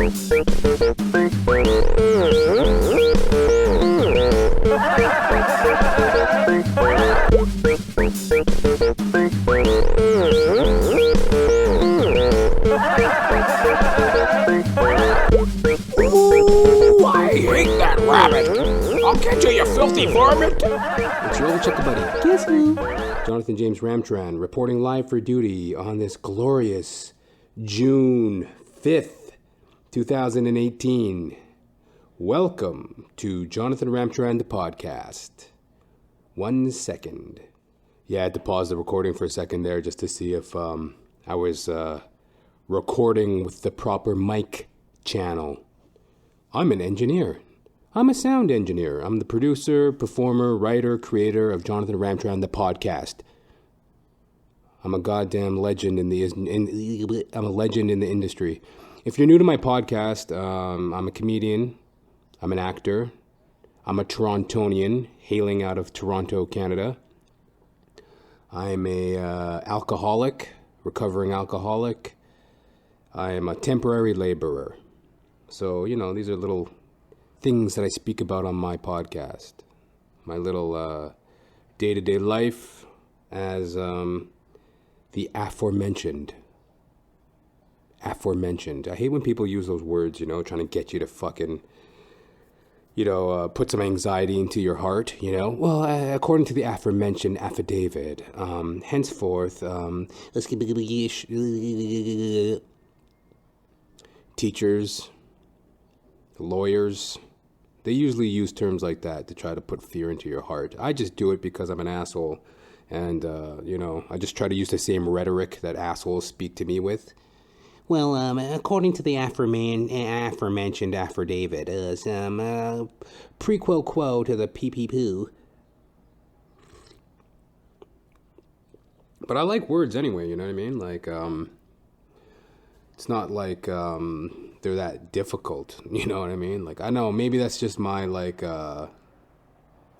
Ooh, I hate that rabbit. I'll get you filthy varmint. It's your old chuckle buddy. Guess who? Johnathan James Ramcharan, reporting live for duty on this glorious June 5th, 2018. Welcome to Johnathan Ramcharan, the podcast. 1 second. Yeah, I had to pause the recording for a second there just to see if I was recording with the proper mic channel. I'm an engineer. I'm a sound engineer. I'm the producer, performer, writer, creator of Johnathan Ramcharan, the podcast. I'm a goddamn legend I'm a legend in the industry. If you're new to my podcast, I'm a comedian. I'm an actor. I'm a Torontonian hailing out of Toronto, Canada. I'm a alcoholic, recovering alcoholic. I am a temporary laborer. So, these are little things that I speak about on my podcast. My little day-to-day life as the aforementioned. Aforementioned. I hate when people use those words, trying to get you to fucking, put some anxiety into your heart, Well, according to the aforementioned affidavit, henceforth, teachers, lawyers, they usually use terms like that to try to put fear into your heart. I just do it because I'm an asshole. And, I just try to use the same rhetoric that assholes speak to me with. Well, according to the aforementioned affidavit, some prequel quo to the pee-pee-poo. But I like words anyway, you know what I mean? Like, it's not like they're that difficult, you know what I mean? Like, I know, maybe that's just my,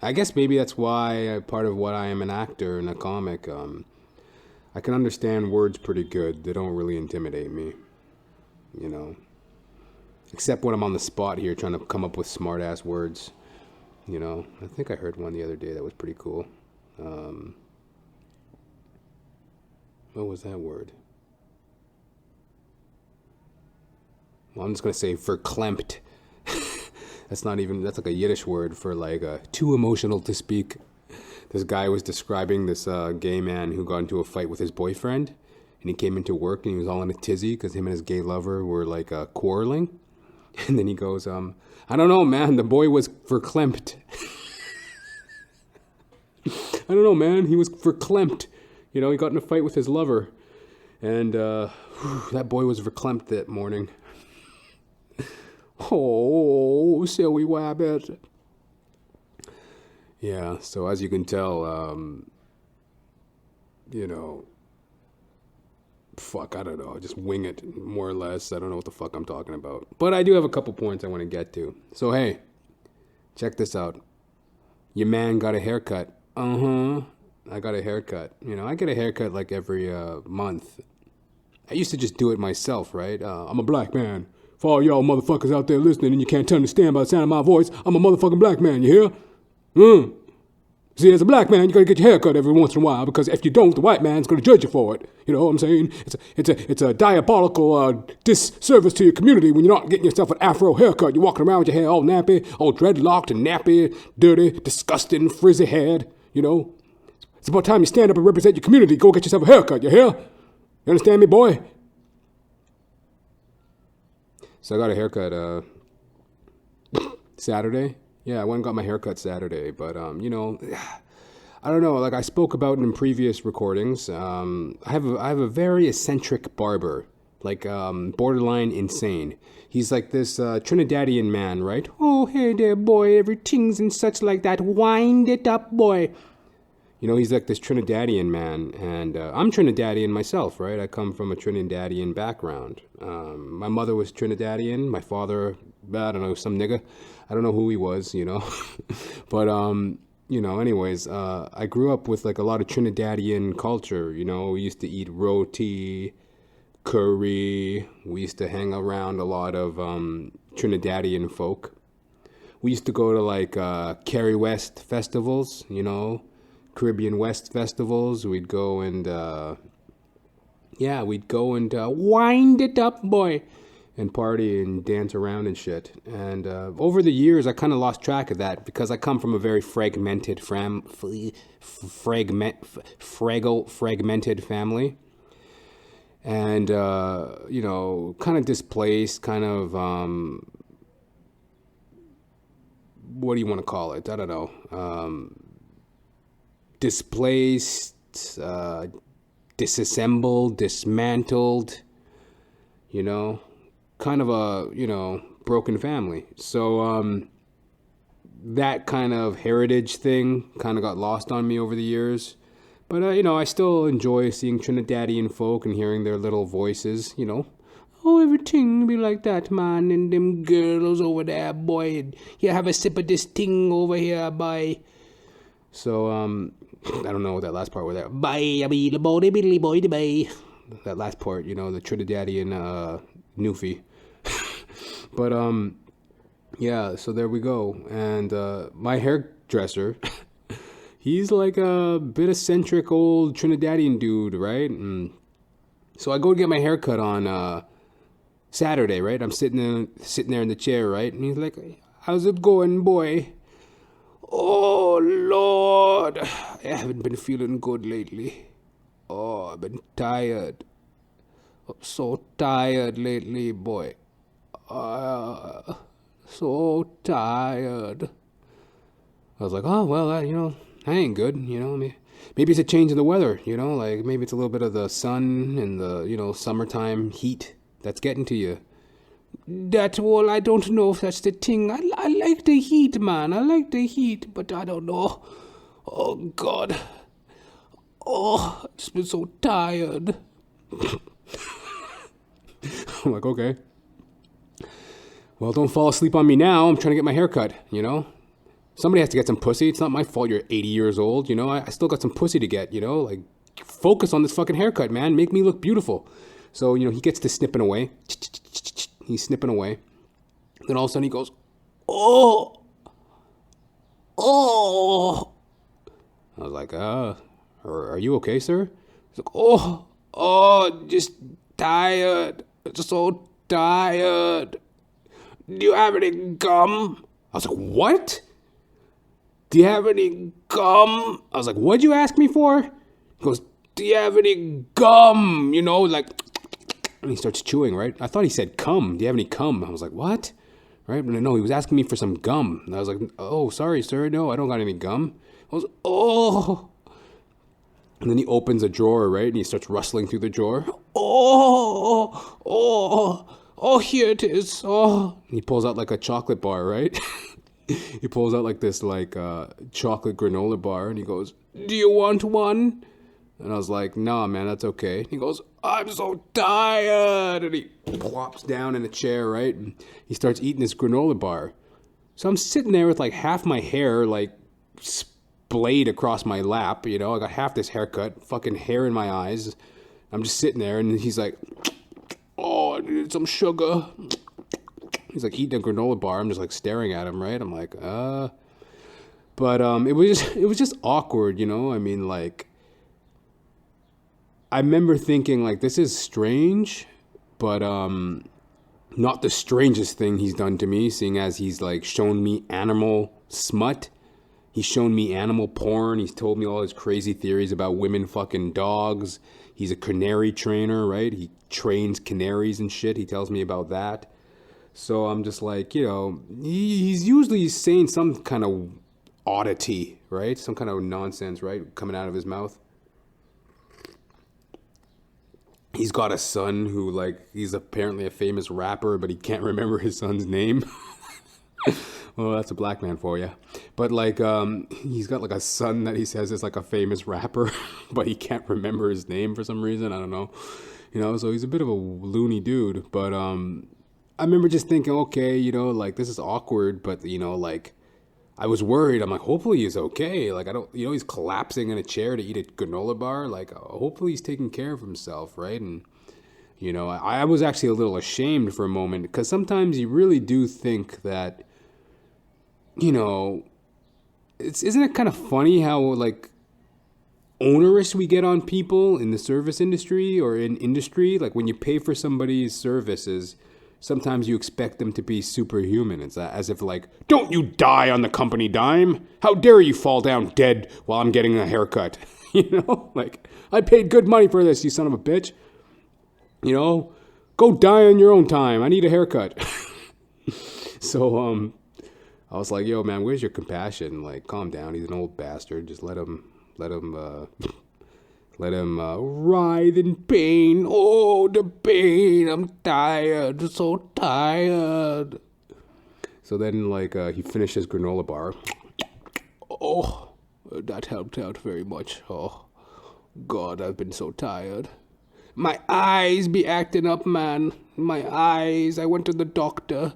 I guess maybe that's why part of what I am an actor and a comic. I can understand words pretty good. They don't really intimidate me, Except when I'm on the spot here trying to come up with smart-ass words, I think I heard one the other day that was pretty cool. What was that word? Well, I'm just going to say verklempt. That's like a Yiddish word for too emotional to speak. This guy was describing this gay man who got into a fight with his boyfriend, and he came into work and he was all in a tizzy because him and his gay lover were quarreling. And then he goes, I don't know, man, the boy was verklempt. I don't know, man, he was verklempt. He got in a fight with his lover, and that boy was verklempt that morning. Oh, silly wabbit. Yeah, so as you can tell, I don't know, just wing it, more or less. I don't know what the fuck I'm talking about. But I do have a couple points I want to get to. So, hey, check this out. Your man got a haircut. I got a haircut. I get a haircut every month. I used to just do it myself, right? I'm a black man. For all y'all motherfuckers out there listening and you can't understand by the sound of my voice, I'm a motherfucking black man, you hear? See, as a black man, you gotta get your hair cut every once in a while, because if you don't, the white man's gonna judge you for it. You know what I'm saying? It's a diabolical disservice to your community when you're not getting yourself an afro haircut. You're walking around with your hair all nappy, all dreadlocked and nappy, dirty, disgusting, frizzy haired, It's about time you stand up and represent your community. Go get yourself a haircut, you hear? You understand me, boy? So I got a haircut Saturday. Yeah, I went and got my haircut Saturday. But, I don't know. Like I spoke about in previous recordings, I have a very eccentric barber, borderline insane. He's like this Trinidadian man, right? Oh, hey there, boy, everything's and such like that. Wind it up, boy. He's like this Trinidadian man, and I'm Trinidadian myself, right? I come from a Trinidadian background. My mother was Trinidadian. My father, I don't know, some nigga. I don't know who he was, But, anyways, I grew up with, a lot of Trinidadian culture, We used to eat roti, curry. We used to hang around a lot of Trinidadian folk. We used to go to like Kerry West festivals, you know, Caribbean West festivals. We'd go and wind it up, boy, and party and dance around and shit. And over the years, I kind of lost track of that because I come from a very fragmented fragmented family. And, you know, kind of displaced, kind of, what do you want to call it? I don't know. Displaced, disassembled, dismantled, you know, kind of a, you know, broken family. So, that kind of heritage thing kind of got lost on me over the years. But, you know, I still enjoy seeing Trinidadian folk and hearing their little voices, you know. Oh, everything be like that, man, and them girls over there, boy. And here, have a sip of this thing over here, boy. So, I don't know what that last part was there. Bye, boy, that last part, you know, the Trinidadian, Newfie. But, yeah, so there we go. And, my hairdresser... He's like a bit eccentric old Trinidadian dude, right? And so I go to get my hair cut on Saturday, right? I'm sitting there in the chair, right? And he's like, how's it going, boy? Oh, Lord. I haven't been feeling good lately. Oh, I've been tired. I'm so tired lately, boy. So tired. I was like, oh, well, you know... I ain't good, you know. Maybe it's a change in the weather, you know. Like maybe it's a little bit of the sun and the, you know, summertime heat that's getting to you. That's all. I don't know if that's the thing. I like the heat, man. I like the heat, but I don't know. Oh God. Oh, I've just been so tired. I'm like, okay. Well, don't fall asleep on me now. I'm trying to get my hair cut, you know. Somebody has to get some pussy. It's not my fault you're 80 years old, you know. I still got some pussy to get, you know. Like, focus on this fucking haircut, man. Make me look beautiful. So, you know, he gets to snipping away. He's snipping away. Then all of a sudden he goes, oh. I was like, are you okay, sir? He's like, just tired. Just so tired. Do you have any gum? I was like, what? Do you have any gum? I was like, what'd you ask me for? He goes, do you have any gum? You know, like, and he starts chewing, right? I thought he said cum. Do you have any cum? I was like, what? Right? But no, he was asking me for some gum. And I was like, oh, sorry, sir. No, I don't got any gum. I was, oh. And then he opens a drawer, right? And he starts rustling through the drawer. Oh, here it is. Oh. And he pulls out like a chocolate bar, right? He pulls out like this chocolate granola bar and he goes, do you want one? And I was like, nah, man, that's okay. He goes, I'm so tired. And he plops down in a chair, right? And he starts eating this granola bar. So I'm sitting there with like half my hair like splayed across my lap, you know. I got half this haircut, fucking hair in my eyes. I'm just sitting there and he's like, oh, I need some sugar. He's like eating a granola bar. I'm just like staring at him, right? I'm like, But it was just awkward, you know? I mean, like, I remember thinking like, this is strange, but not the strangest thing he's done to me, seeing as he's like shown me animal smut. He's shown me animal porn. He's told me all his crazy theories about women fucking dogs. He's a canary trainer, right? He trains canaries and shit. He tells me about that. So I'm just like, you know, he's usually saying some kind of oddity, right? Some kind of nonsense, right? Coming out of his mouth. He's got a son who, like, he's apparently a famous rapper, but he can't remember his son's name. Well, that's a black man for you. But, like, he's got, like, a son that he says is, like, a famous rapper, but he can't remember his name for some reason. I don't know. You know, so he's a bit of a loony dude, but, I remember just thinking, okay, you know, like, this is awkward, but, you know, like, I was worried. I'm like, hopefully he's okay. Like, I don't, you know, he's collapsing in a chair to eat a granola bar. Like, hopefully he's taking care of himself, right? And You know, I was actually a little ashamed for a moment because sometimes you really do think that, you know, isn't it kind of funny how like onerous we get on people in the service industry or in industry? Like when you pay for somebody's services, sometimes you expect them to be superhuman. It's as if like, don't you die on the company dime? How dare you fall down dead while I'm getting a haircut? You know, like I paid good money for this, you son of a bitch. You know, go die on your own time. I need a haircut. So, I was like, yo, man, where's your compassion? Like, calm down. He's an old bastard. Just let him writhe in pain. Oh, the pain. I'm tired. So tired. So then, like, he finished his granola bar. Oh, that helped out very much. Oh, God, I've been so tired. My eyes be acting up, man. My eyes. I went to the doctor.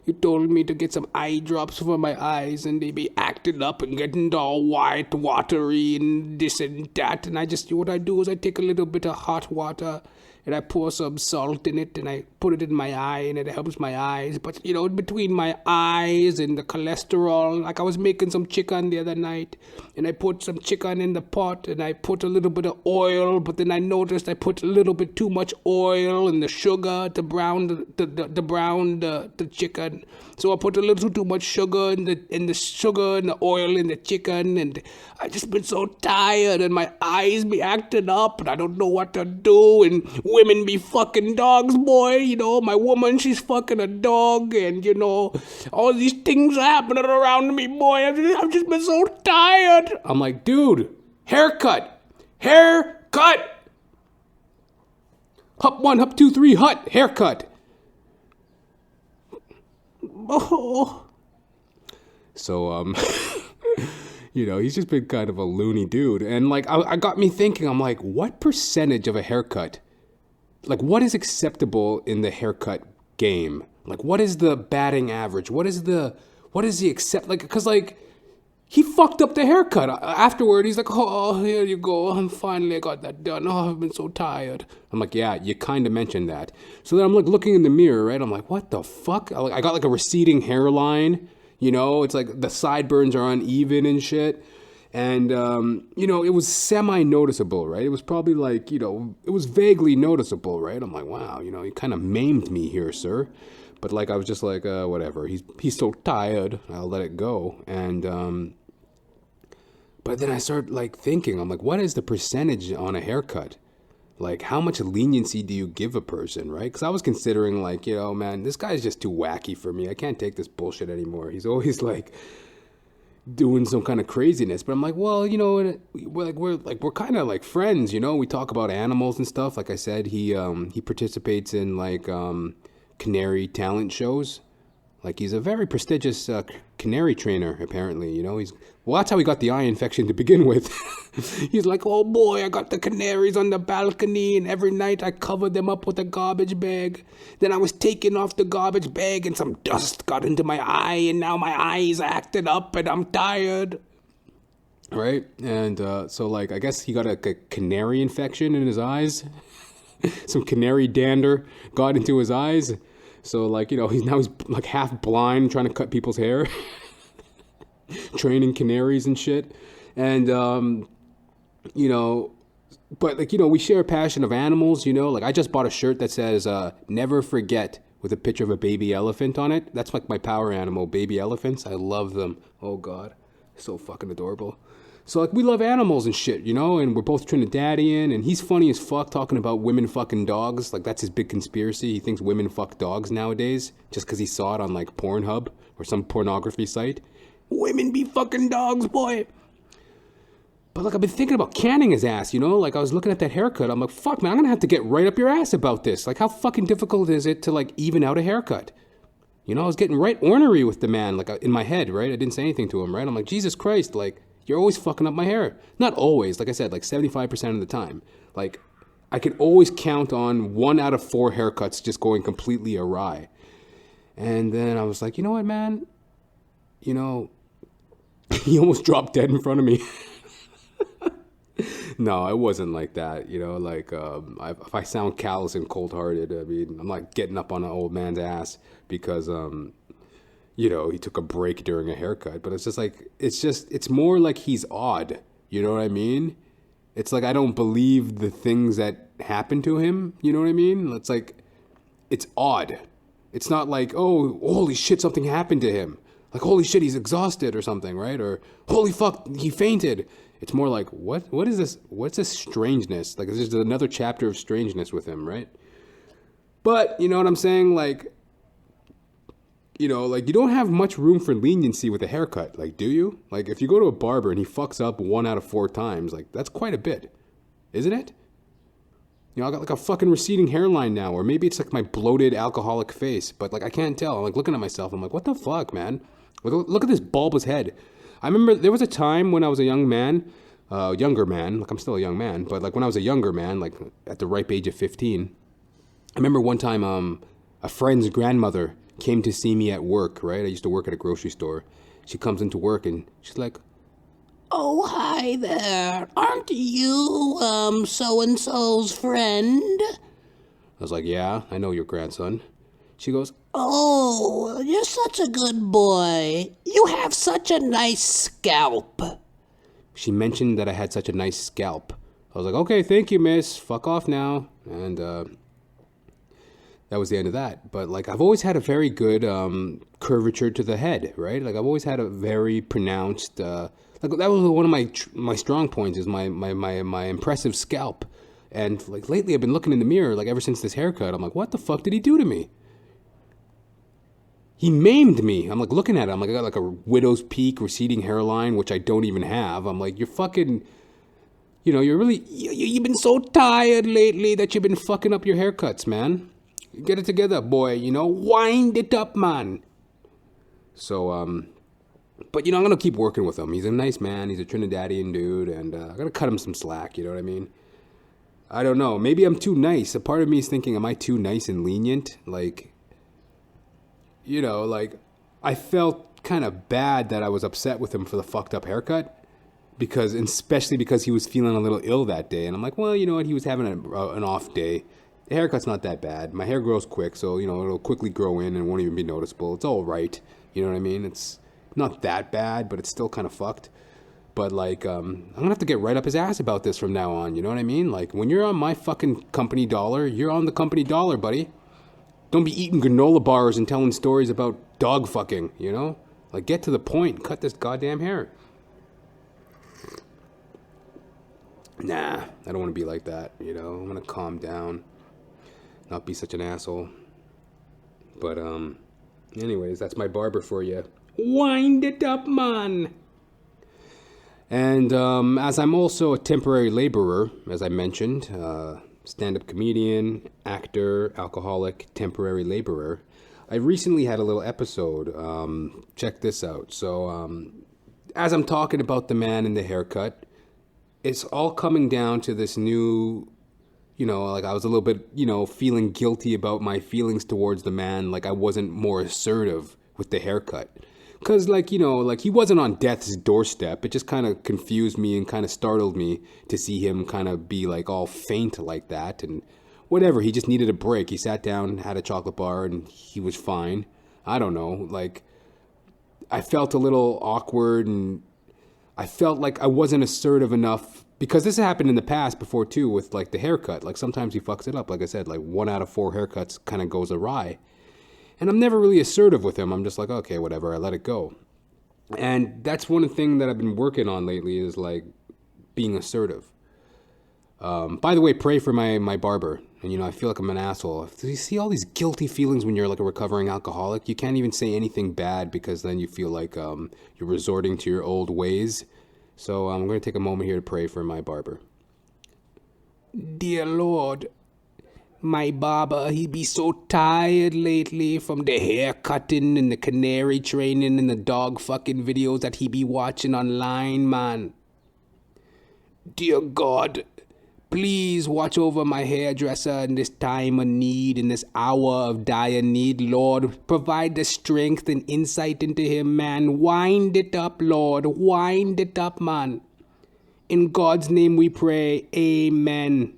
He told me to get some eye drops for my eyes, and they be acting up and getting all white, watery, and this and that. And what I do is I take a little bit of hot water, and I pour some salt in it, and I put it in my eye, and it helps my eyes. But, you know, between my eyes and the cholesterol, like I was making some chicken the other night, and I put some chicken in the pot, and I put a little bit of oil, but then I noticed I put a little bit too much oil and the sugar to brown the chicken. So I put a little too much sugar in the sugar and the oil in the chicken, and I just been so tired, and my eyes be acting up, and I don't know what to do, and women be fucking dogs, boy. You know, my woman, she's fucking a dog, and, you know, all these things are happening around me, boy. I've just been so tired. I'm like, dude, haircut. Hop 1, hop 2, 3, hut, haircut. Oh. So, you know, he's just been kind of a loony dude. And, like, I got me thinking, I'm like, what percentage of a haircut? Like, what is acceptable in the haircut game? Like, what is the batting average? What is the accept? Like, because, like, he fucked up the haircut. Afterward, he's like, oh, here you go. I got that done. Oh, I've been so tired. I'm like, yeah, you kind of mentioned that. So then I'm like looking in the mirror, right? I'm like, what the fuck? I got like a receding hairline. You know, it's like the sideburns are uneven and shit. And, you know, it was semi-noticeable, right? It was probably like, you know, it was vaguely noticeable, right? I'm like, wow, you know, you kind of maimed me here, sir. But, like, I was just like, whatever. He's so tired. I'll let it go. And, but then I started, like, thinking, I'm like, what is the percentage on a haircut? Like, how much leniency do you give a person, right? Because I was considering, like, you know, man, this guy's just too wacky for me. I can't take this bullshit anymore. He's always, like, doing some kind of craziness. But I'm like, well, you know, we're kind of like friends, you know. We talk about animals and stuff. Like I said, he participates in like canary talent shows. Like he's a very prestigious canary trainer, apparently. You know, that's how he got the eye infection to begin with. He's like, oh boy, I got the canaries on the balcony, and every night I covered them up with a garbage bag. Then I was taking off the garbage bag, and some dust got into my eye, and now my eyes acted up, and I'm tired. Right? And so, like, I guess he got a canary infection in his eyes. Some canary dander got into his eyes. So, like, you know, he's like half blind trying to cut people's hair. Training canaries and shit. And, you know, but, like, you know, we share a passion of animals, you know. Like, I just bought a shirt that says, never forget, with a picture of a baby elephant on it. That's, like, my power animal, baby elephants. I love them. Oh, God. So fucking adorable. So, like, we love animals and shit, you know, and we're both Trinidadian, and he's funny as fuck talking about women fucking dogs. Like, that's his big conspiracy. He thinks women fuck dogs nowadays just because he saw it on, like, Pornhub or some pornography site. Women be fucking dogs, boy. But, like, I've been thinking about canning his ass, you know? Like, I was looking at that haircut. I'm like, fuck, man, I'm going to have to get right up your ass about this. Like, how fucking difficult is it to, like, even out a haircut? You know, I was getting right ornery with the man, like, in my head, right? I didn't say anything to him, right? I'm like, Jesus Christ, like, you're always fucking up my hair. Not always, like I said, like 75% of the time. Like, I can always count on 1 out of 4 haircuts just going completely awry. And then I was like, you know what, man? You know, he almost dropped dead in front of me. No, I wasn't like that. Like if I sound callous and cold-hearted, I mean, I'm not getting up on an old man's ass because he took a break during a haircut. But it's just like it's more like he's odd. You know what I mean? It's like I don't believe the things that happen to him. You know what I mean? It's like it's odd. It's not like, oh, holy shit, something happened to him. Like, holy shit, he's exhausted or something, right? Or holy fuck, he fainted. It's more like, what is this? What's this strangeness? Like, there's another chapter of strangeness with him, right? But, you know what I'm saying? Like, you don't have much room for leniency with a haircut. Like, do you? Like, if you go to a barber and he fucks up 1 out of 4 times, like, that's quite a bit. Isn't it? I got like a fucking receding hairline now, or maybe it's like my bloated alcoholic face, but like I can't tell. I'm like looking at myself. I'm like, what the fuck, man? Look at this bulbous head. I remember there was a time when I was a younger man, like I'm still a young man, but like when I was a younger man, like at the ripe age of 15, I remember one time a friend's grandmother came to see me at work, right? I used to work at a grocery store. She comes into work and she's like, "Oh, hi there. Aren't you, so-and-so's friend?" I was like, yeah, I know your grandson. She goes, "Oh, you're such a good boy. You have such a nice scalp." She mentioned that I had such a nice scalp. I was like, okay, thank you, miss. Fuck off now. And that was the end of that. But like, I've always had a very good curvature to the head, right? Like, I've always had a very pronounced... like that was one of my strong points is my impressive scalp. And like lately I've been looking in the mirror, like ever since this haircut, I'm like, what the fuck did he do to me? He maimed me. I'm like looking at it. I'm like, I got like a widow's peak receding hairline, which I don't even have. I'm like, you're fucking, you're really, you've been so tired lately that you've been fucking up your haircuts, man. Get it together, boy, wind it up, man. So, but, I'm going to keep working with him. He's a nice man. He's a Trinidadian dude. And I got to cut him some slack. You know what I mean? I don't know. Maybe I'm too nice. A part of me is thinking, am I too nice and lenient? Like, like I felt kind of bad that I was upset with him for the fucked up haircut. Especially because he was feeling a little ill that day. And I'm like, well, you know what? He was having an off day. The haircut's not that bad. My hair grows quick. So, it'll quickly grow in and won't even be noticeable. It's all right. You know what I mean? It's not that bad, but it's still kind of fucked. But like, I'm gonna have to get right up his ass about this from now on. You know what I mean? Like, when you're on my fucking company dollar, you're on the company dollar, buddy. Don't be eating granola bars and telling stories about dog fucking, Like, get to the point. Cut this goddamn hair. Nah, I don't want to be like that, I'm gonna calm down. Not be such an asshole. But, anyways, that's my barber for you. Wind it up, man. And as I'm also a temporary laborer, as I mentioned, stand-up comedian, actor, alcoholic, temporary laborer, I recently had a little episode. Check this out. So as I'm talking about the man and the haircut, it's all coming down to this new... like I was a little bit, feeling guilty about my feelings towards the man. Like I wasn't more assertive with the haircut. Because, like, like he wasn't on death's doorstep. It just kind of confused me and kind of startled me to see him kind of be, like, all faint like that. And whatever, he just needed a break. He sat down, had a chocolate bar, and he was fine. I don't know. Like, I felt a little awkward, and I felt like I wasn't assertive enough. Because this happened in the past before, too, with, like, the haircut. Like, sometimes he fucks it up. Like I said, like, 1 out of 4 haircuts kind of goes awry. And I'm never really assertive with him. I'm just like, okay, whatever, I let it go. And that's one thing that I've been working on lately is, like, being assertive. By the way, pray for my barber. And, I feel like I'm an asshole. Do you see all these guilty feelings when you're, like, a recovering alcoholic? You can't even say anything bad because then you feel like you're resorting to your old ways. So I'm going to take a moment here to pray for my barber. Dear Lord, my barber, he be so tired lately from the hair cutting and the canary training and the dog fucking videos that he be watching online, man. Dear God, please watch over my hairdresser in this time of need, in this hour of dire need, Lord. Provide the strength and insight into him, man. Wind it up, Lord. Wind it up, man. In God's name we pray. Amen.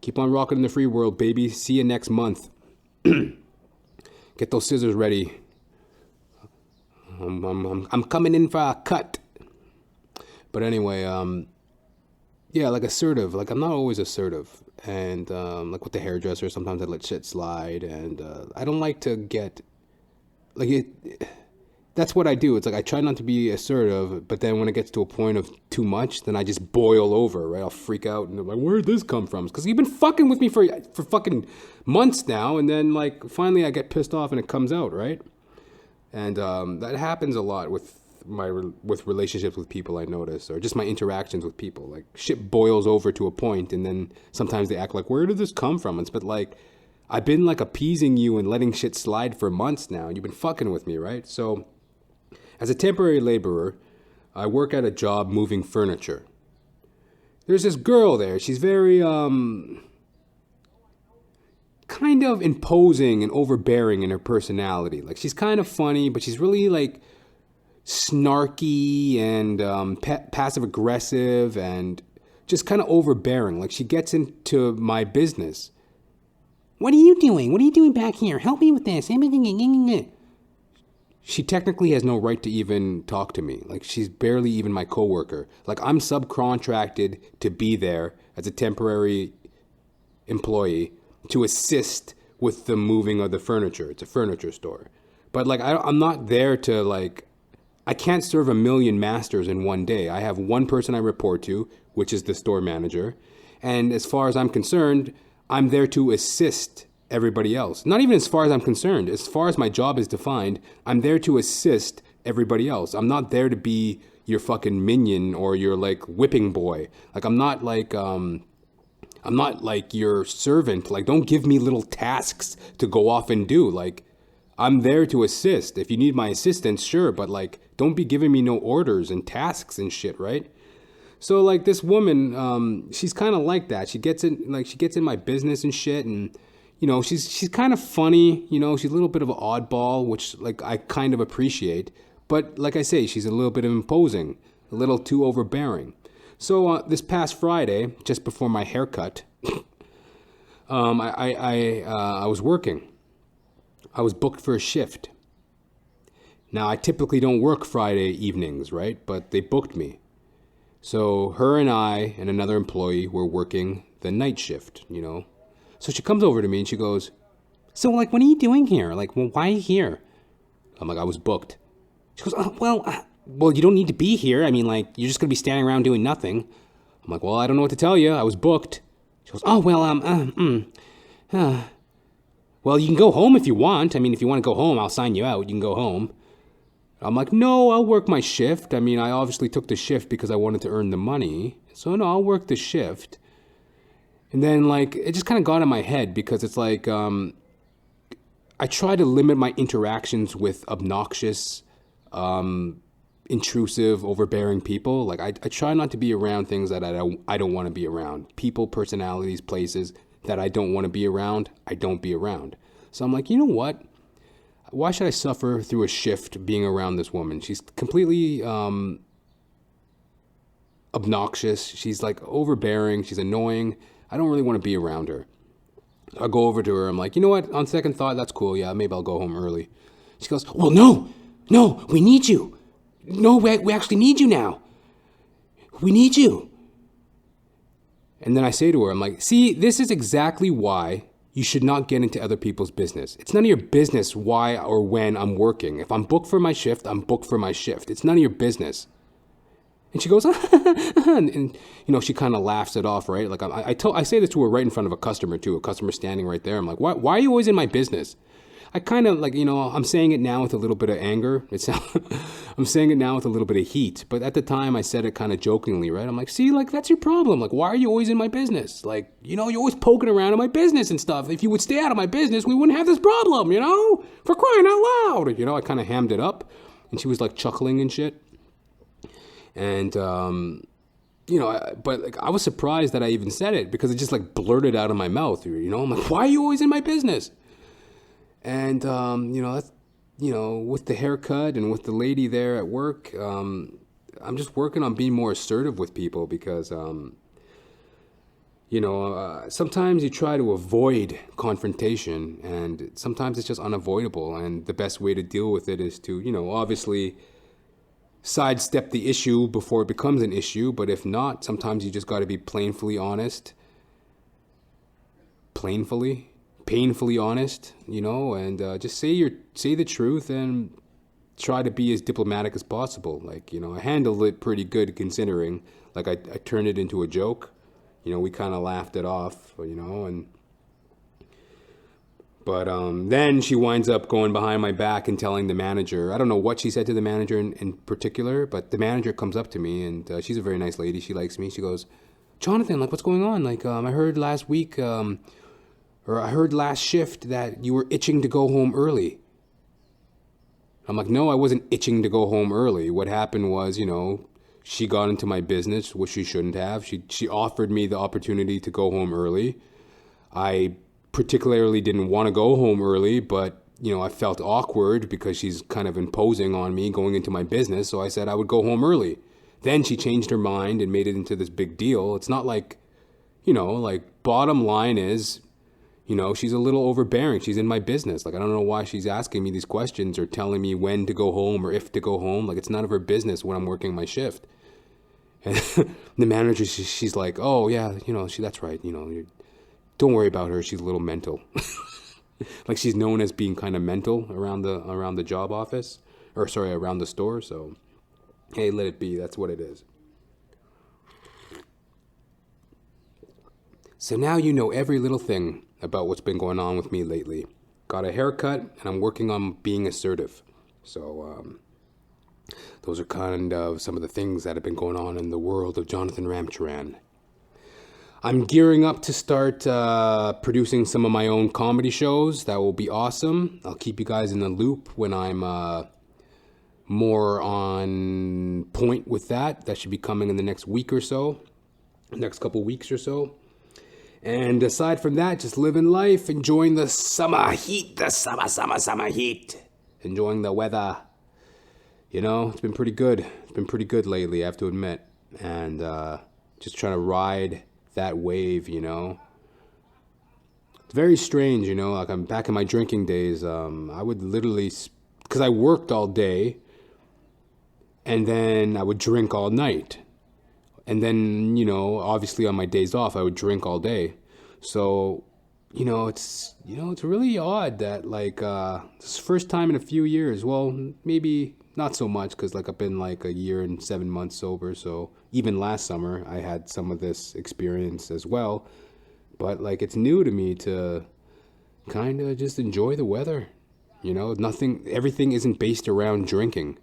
Keep on rocking in the free world, baby. See you next month. Get those scissors ready. I'm coming in for a cut. But anyway, yeah, like assertive. Like I'm not always assertive. And like with the hairdresser, sometimes I let shit slide. And I don't like to get... Like it... That's what I do. It's like I try not to be assertive, but then when it gets to a point of too much, then I just boil over, right? I'll freak out and I'm like, where'd this come from? Because you've been fucking with me for fucking months now, and then like finally I get pissed off and it comes out, right? And that happens a lot with relationships with people, I notice, or just my interactions with people. Like shit boils over to a point, and then sometimes they act like, where did this come from? But like I've been like appeasing you and letting shit slide for months now, and you've been fucking with me, right? So as a temporary laborer, I work at a job moving furniture. There's this girl there. She's very, kind of imposing and overbearing in her personality. Like, she's kind of funny, but she's really, like, snarky and passive-aggressive and just kind of overbearing. Like, she gets into my business. What are you doing? What are you doing back here? Help me with this. She technically has no right to even talk to me. Like, she's barely even my coworker. Like, I'm subcontracted to be there as a temporary employee to assist with the moving of the furniture. It's a furniture store. But, like, I'm not there to, like... I can't serve a million masters in one day. I have one person I report to, which is the store manager. And as far as I'm concerned, I'm there to assist everybody else. Not even as far as I'm concerned. As far as my job is defined, I'm there to assist everybody else. I'm not there to be your fucking minion or your like whipping boy. Like I'm not like your servant. Like don't give me little tasks to go off and do. Like I'm there to assist. If you need my assistance, sure, but like don't be giving me no orders and tasks and shit, right? So like this woman, she's kind of like that. She gets in my business and shit, and you know, she's kind of funny, you know, she's a little bit of an oddball, which like I kind of appreciate. But like I say, she's a little bit imposing, a little too overbearing. So this past Friday, just before my haircut, I was working. I was booked for a shift. Now, I typically don't work Friday evenings, right? But they booked me. So her and I and another employee were working the night shift, you know. So she comes over to me and she goes, so, like, what are you doing here? Like, well, why are you here? I'm like, I was booked. She goes, well, you don't need to be here. I mean, like, you're just going to be standing around doing nothing. I'm like, well, I don't know what to tell you. I was booked. She goes, oh, well, well, you can go home if you want. I mean, if you want to go home, I'll sign you out. You can go home. I'm like, no, I'll work my shift. I mean, I obviously took the shift because I wanted to earn the money. So, no, I'll work the shift. And then, like, it just kind of got in my head because it's like, I try to limit my interactions with obnoxious, intrusive, overbearing people. Like, I try not to be around things that I don't want to be around. People, personalities, places that I don't want to be around, I don't be around. So I'm like, you know what? Why should I suffer through a shift being around this woman? She's completely obnoxious. She's, like, overbearing. She's annoying. I don't really want to be around her. I'll go over to her. I'm like, you know what? On second thought, that's cool. Yeah, maybe I'll go home early. She goes, well, no, we need you. No, we actually need you now. We need you. And then I say to her, I'm like, see, this is exactly why you should not get into other people's business. It's none of your business why or when I'm working. If I'm booked for my shift, I'm booked for my shift. It's none of your business. And she goes, and you know, she kind of laughs it off, right? Like I say this to her right in front of a customer too, a customer standing right there. I'm like, why are you always in my business? I kind of like, you know, I'm saying it now with a little bit of anger. I'm saying it now with a little bit of heat. But at the time I said it kind of jokingly, right? I'm like, see, like that's your problem. Like, why are you always in my business? Like, you know, you're always poking around in my business and stuff. If you would stay out of my business, we wouldn't have this problem, you know? For crying out loud. You know, I kind of hammed it up. And she was like chuckling and shit. And, you know, but like, I was surprised that I even said it because it just like blurted out of my mouth, you know? I'm like, why are you always in my business? And, you know, that's, you know, with the haircut and with the lady there at work, I'm just working on being more assertive with people because, sometimes you try to avoid confrontation and sometimes it's just unavoidable. And the best way to deal with it is to, obviously sidestep the issue before it becomes an issue. But if not, sometimes you just got to be painfully honest, and just say the truth and try to be as diplomatic as possible. Like, I handled it pretty good considering. Like, I turned it into a joke. We kind of laughed it off, but then she winds up going behind my back and telling the manager. I don't know what she said to the manager in particular, but the manager comes up to me, and she's a very nice lady. She likes me. She goes, "Johnathan, like, what's going on? Like, I heard last week, or I heard last shift that you were itching to go home early." I'm like, "No, I wasn't itching to go home early. What happened was, she got into my business, which she shouldn't have. She offered me the opportunity to go home early. I particularly didn't want to go home early, but, I felt awkward because she's kind of imposing on me going into my business. So I said I would go home early. Then she changed her mind and made it into this big deal. It's not like, bottom line is, she's a little overbearing. She's in my business. Like, I don't know why she's asking me these questions or telling me when to go home or if to go home. Like, it's none of her business when I'm working my shift." And the manager, she's like, "Oh, yeah, that's right. Don't worry about her. She's a little mental." Like, she's known as being kind of mental around the job office, around the store. So, hey, let it be. That's what it is. So now you know every little thing about what's been going on with me lately. Got a haircut, and I'm working on being assertive. So, those are kind of some of the things that have been going on in the world of Johnathan Ramcharan. I'm gearing up to start producing some of my own comedy shows. That will be awesome. I'll keep you guys in the loop when I'm more on point with that. That should be coming in the next couple weeks or so. And aside from that, just living life, enjoying the summer heat, summer heat. Enjoying the weather. It's been pretty good. It's been pretty good lately, I have to admit. And just trying to ride that wave, It's very strange, Like, I'm back in my drinking days. I would literally, because I worked all day, and then I would drink all night. And then, obviously on my days off, I would drink all day. So, it's really odd that, like, this is the first time in a few years. Well, maybe not so much, because, like, I've been, like, a year and 7 months sober. So even last summer, I had some of this experience as well. But, like, it's new to me to kind of just enjoy the weather. Everything isn't based around drinking.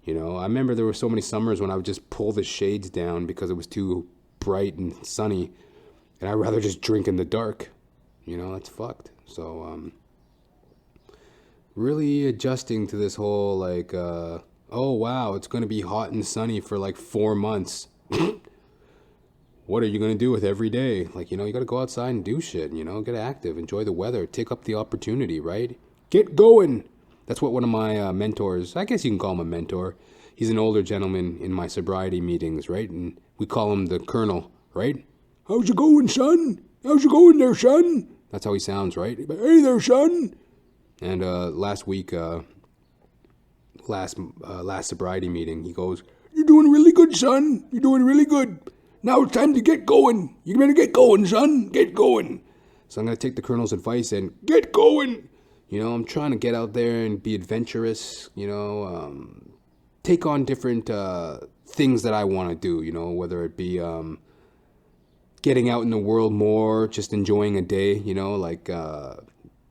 I remember there were so many summers when I would just pull the shades down because it was too bright and sunny. And I'd rather just drink in the dark. That's fucked. So, really adjusting to this whole, like, oh, wow, it's going to be hot and sunny for, like, 4 months. What are you going to do with every day? Like, you got to go outside and do shit, get active, enjoy the weather, take up the opportunity, right? Get going. That's what one of my mentors, I guess you can call him a mentor. He's an older gentleman in my sobriety meetings, right? And we call him the Colonel, right? "How's it going, son? How's it going there, son?" That's how he sounds, right? "Hey there, son." And last week, last sobriety meeting, he goes, "You're doing really good, son. You're doing really good. Now it's time to get going. You better get going, son. Get going." So I'm going to take the Colonel's advice and get going. I'm trying to get out there and be adventurous, take on different things that I want to do, whether it be getting out in the world more, just enjoying a day,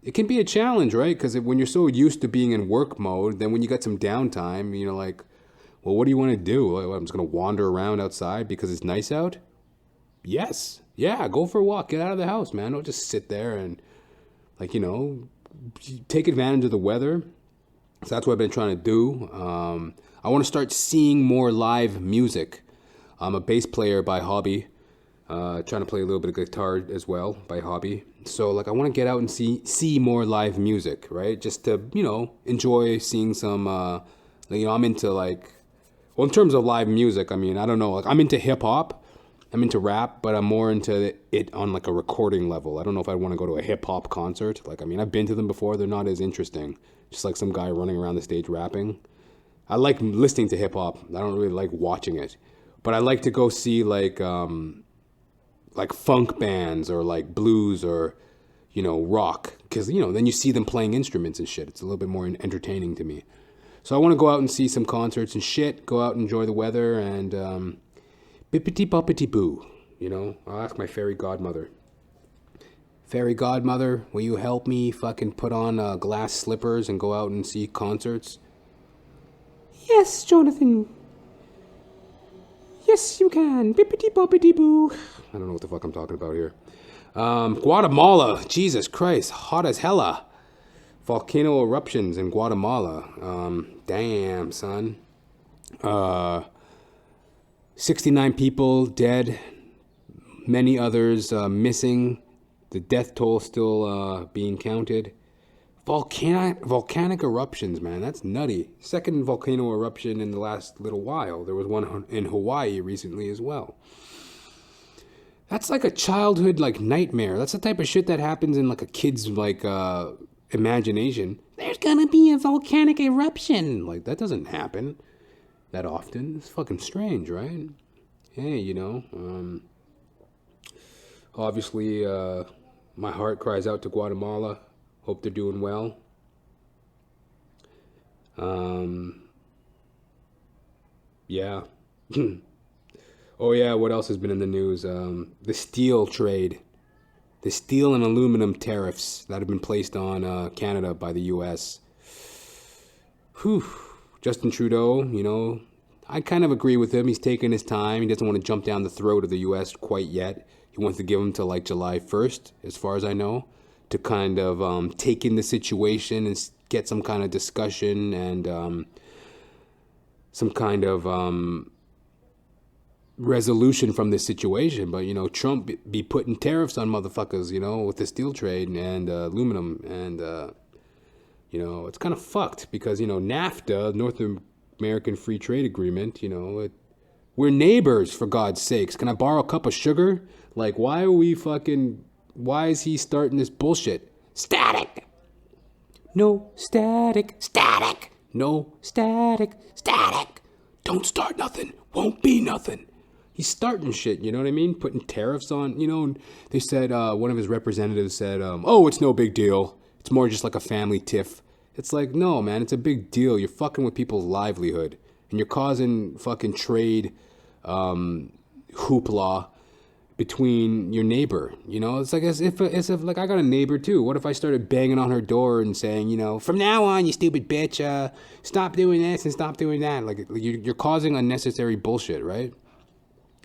it can be a challenge, right? Because when you're so used to being in work mode, then when you got some downtime, like, well, what do you want to do? I'm just going to wander around outside because it's nice out? Yes. Yeah, go for a walk. Get out of the house, man. Don't just sit there and, like, take advantage of the weather. So that's what I've been trying to do. I want to start seeing more live music. I'm a bass player by hobby. Trying to play a little bit of guitar as well by hobby. So, like, I want to get out and see more live music, right? Just to, enjoy seeing some, I'm into, like, Well, in terms of live music, I mean, I don't know. Like, I'm into hip hop, I'm into rap, but I'm more into it on like a recording level. I don't know if I want to go to a hip hop concert. Like, I mean, I've been to them before. They're not as interesting. Just like some guy running around the stage rapping. I like listening to hip hop. I don't really like watching it, but I like to go see like funk bands or like blues or, you know, rock, because, you know, then you see them playing instruments and shit. It's a little bit more entertaining to me. So I want to go out and see some concerts and shit, go out and enjoy the weather, and bippity boppity boo, you know. I'll ask my fairy godmother. Fairy godmother, will you help me fucking put on glass slippers and go out and see concerts? Yes, Johnathan. Yes, you can. Bippity boppity boo. I don't know what the fuck I'm talking about here. Guatemala. Jesus Christ. Hot as hella. Volcano eruptions in Guatemala. Damn, son. 69 people dead. Many others missing. The death toll still being counted. Volcanic eruptions, man. That's nutty. Second volcano eruption in the last little while. There was one in Hawaii recently as well. That's like a childhood like nightmare. That's the type of shit that happens in like a kid's like imagination. There's gonna be a volcanic eruption. Like, that doesn't happen that often. It's fucking strange, right? Hey, you know, obviously my heart cries out to Guatemala. Hope they're doing well. Yeah. Oh yeah, what else has been in the news? The steel trade. The steel and aluminum tariffs that have been placed on Canada by the U.S. Whew. Justin Trudeau, you know, I kind of agree with him. He's taking his time. He doesn't want to jump down the throat of the U.S. quite yet. He wants to give him till like July 1st, as far as I know, to kind of take in the situation and get some kind of discussion and some kind of resolution from this situation. But, you know, Trump be putting tariffs on motherfuckers, you know, with the steel trade and aluminum. And, you know, it's kind of fucked because, you know, NAFTA, North American Free Trade Agreement, you know, we're neighbors, for God's sakes. Can I borrow a cup of sugar? Like, why is he starting this bullshit? Static. No static. Static. No static. Static. Don't start nothing. Won't be nothing. He's starting shit, you know what I mean? Putting tariffs on, you know. They said, one of his representatives said, oh, it's no big deal. It's more just like a family tiff. It's like, no, man, it's a big deal. You're fucking with people's livelihood. And you're causing fucking trade hoopla between your neighbor, you know. It's like as if like I got a neighbor too. What if I started banging on her door and saying, you know, from now on, you stupid bitch, stop doing this and stop doing that. Like you're causing unnecessary bullshit, right?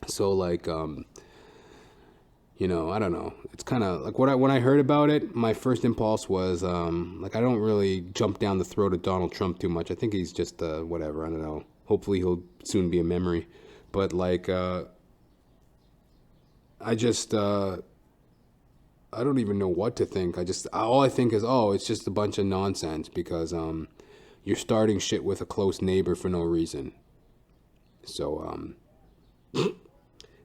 So like, you know, I don't know. It's kind of like when I heard about it, my first impulse was like I don't really jump down the throat of Donald Trump too much. I think he's just whatever. I don't know. Hopefully he'll soon be a memory, but like. I don't even know what to think. All I think is, oh, it's just a bunch of nonsense because you're starting shit with a close neighbor for no reason. So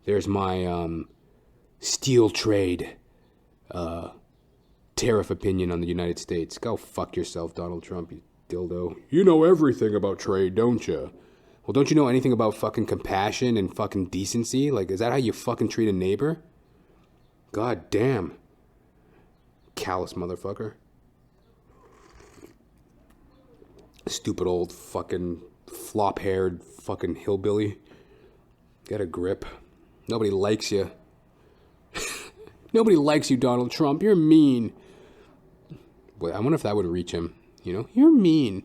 there's my steel trade tariff opinion on the United States. Go fuck yourself, Donald Trump, you dildo. You know everything about trade, don't you? Well, don't you know anything about fucking compassion and fucking decency? Like, is that how you fucking treat a neighbor? God damn. Callous motherfucker. Stupid old fucking flop-haired fucking hillbilly. Get a grip. Nobody likes you. Nobody likes you, Donald Trump. You're mean. Boy, I wonder if that would reach him. You know? You're mean.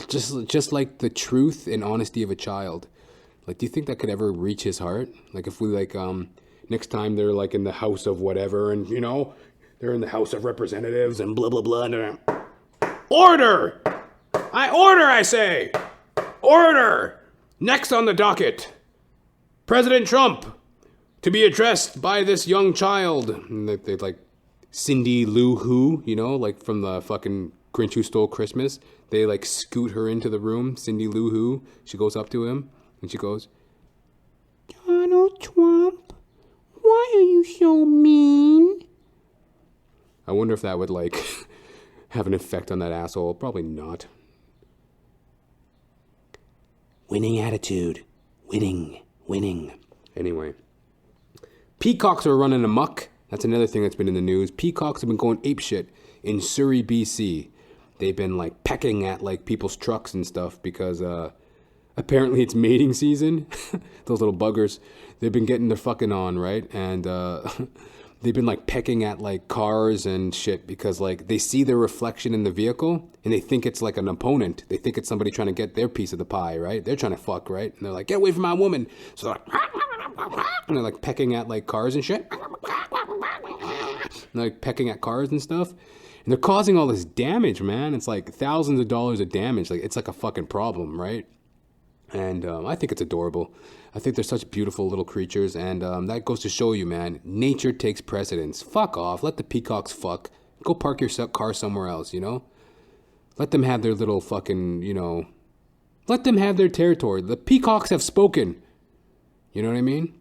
Just like the truth and honesty of a child. Like, do you think that could ever reach his heart? Like, if we, like, next time they're, like, in the house of whatever, and, you know, they're in the House of Representatives and blah, blah, blah, and order! I say! Order! Next on the docket, President Trump, to be addressed by this young child. And they like, Cindy Lou Who, you know, like from the fucking Grinch Who Stole Christmas. They like scoot her into the room. Cindy Lou Who. She goes up to him and she goes, "Donald Trump, why are you so mean?" I wonder if that would like have an effect on that asshole. Probably not. Winning attitude. Winning. Anyway. Peacocks are running amok. That's another thing that's been in the news. Peacocks have been going apeshit in Surrey, BC. They've been like pecking at like people's trucks and stuff because apparently it's mating season. Those little buggers. They've been getting their fucking on, right? And they've been like pecking at like cars and shit because like they see their reflection in the vehicle and they think it's like an opponent. They think it's somebody trying to get their piece of the pie, right? They're trying to fuck, right? And they're like, "Get away from my woman." So they're like, and they're like pecking at like cars and shit. And they're like pecking at cars and stuff. And they're causing all this damage, man. It's like thousands of dollars of damage. Like it's like a fucking problem, right? And I think it's adorable. I think they're such beautiful little creatures. And that goes to show you, man, nature takes precedence. Fuck off. Let the peacocks fuck. Go park your car somewhere else, you know? Let them have their little fucking, you know... Let them have their territory. The peacocks have spoken. You know what I mean?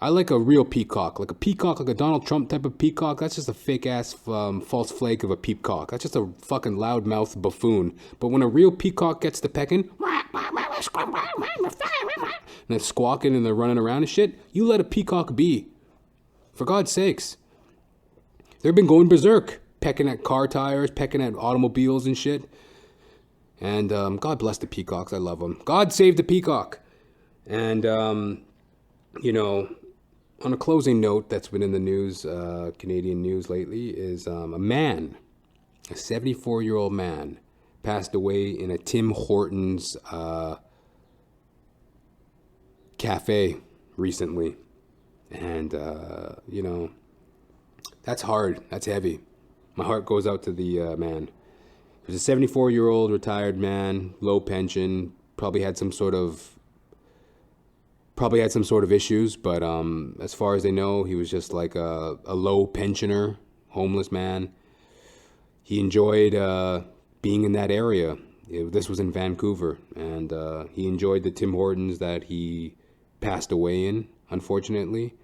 I like a real peacock. Like a Donald Trump type of peacock. That's just a fake-ass false flake of a peacock. That's just a fucking loudmouth buffoon. But when a real peacock gets to pecking... and they're squawking and they're running around and shit, you let a peacock be. For God's sakes. They've been going berserk. Pecking at car tires, pecking at automobiles and shit. And God bless the peacocks. I love them. God save the peacock. And, you know, on a closing note that's been in the news, Canadian news lately, is a man, a 74-year-old man, passed away in a Tim Hortons cafe recently. And, you know, that's hard. That's heavy. My heart goes out to the man. He was a 74-year-old retired man, low pension, probably had some sort of issues, but as far as they know, he was just like a low pensioner, homeless man. He enjoyed being in that area. This was in Vancouver, and he enjoyed the Tim Hortons that he passed away in, unfortunately.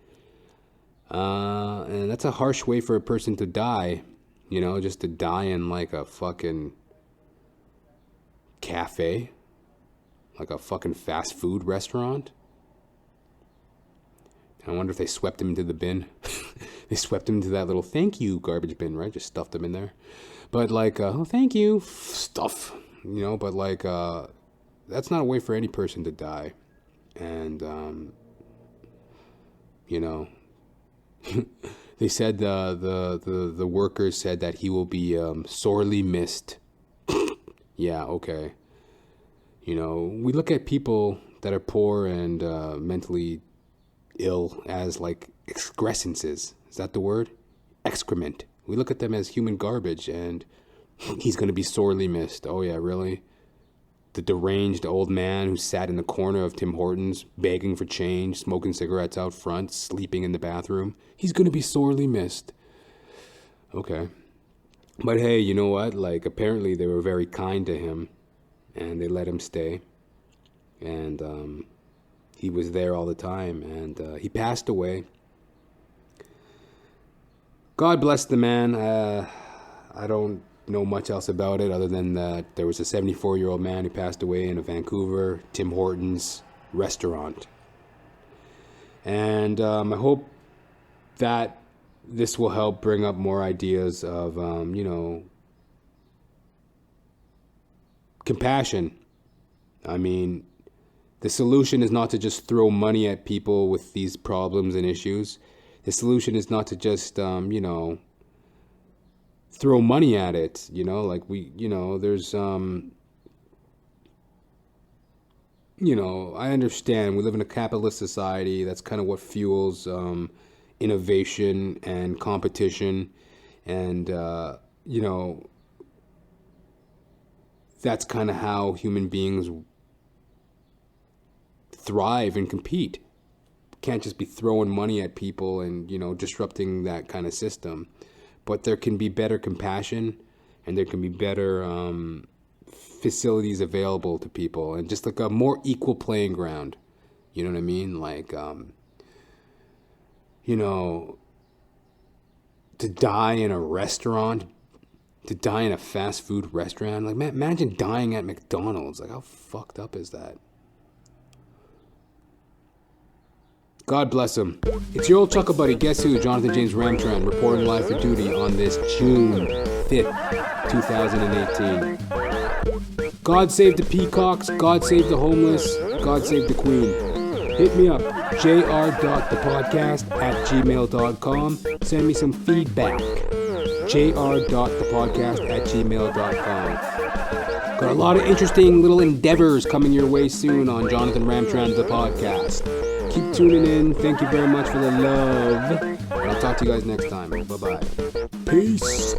And that's a harsh way for a person to die, you know, just to die in like a fucking cafe, like a fucking fast food restaurant. I wonder if they swept him into the bin. They swept him into that little thank you garbage bin, right? Just stuffed him in there. But like, oh, thank you, stuff, you know, but like, that's not a way for any person to die. And, you know, they said the workers said that he will be sorely missed. Yeah, okay. You know, we look at people that are poor and mentally ill as like excrescences. Is that the word? Excrement. We look at them as human garbage, and he's going to be sorely missed. Oh yeah, really? The deranged old man who sat in the corner of Tim Hortons, begging for change, smoking cigarettes out front, sleeping in the bathroom. He's going to be sorely missed. Okay. But hey, you know what? Like, apparently they were very kind to him, and they let him stay. And he was there all the time, and he passed away. God bless the man. I don't know much else about it other than that there was a 74-year-old man who passed away in a Vancouver Tim Hortons restaurant. And I hope that this will help bring up more ideas of, you know, compassion. I mean, the solution is not to just throw money at people with these problems and issues. The solution is not to just, you know, throw money at it, you know, like we, you know, there's, you know, I understand we live in a capitalist society. That's kind of what fuels innovation and competition. And, you know, that's kind of how human beings thrive and compete. Can't just be throwing money at people and, you know, disrupting that kind of system. but there can be better compassion, and there can be better facilities available to people, and just like a more equal playing ground. You know what I mean? Like, to die in a restaurant, to die in a fast food restaurant. Like, imagine dying at McDonald's. Like, how fucked up is that? God bless him. It's your old chuckle buddy, guess who? Johnathan James Ramcharan, reporting live for duty on this June 5th, 2018. God save the peacocks, God save the homeless, God save the queen. Hit me up, jr.thepodcast@gmail.com. Send me some feedback. jr.thepodcast@gmail.com. Got a lot of interesting little endeavors coming your way soon on Johnathan Ramcharan, the podcast. Keep tuning in. Thank you very much for the love. And I'll talk to you guys next time. Bye-bye. Peace.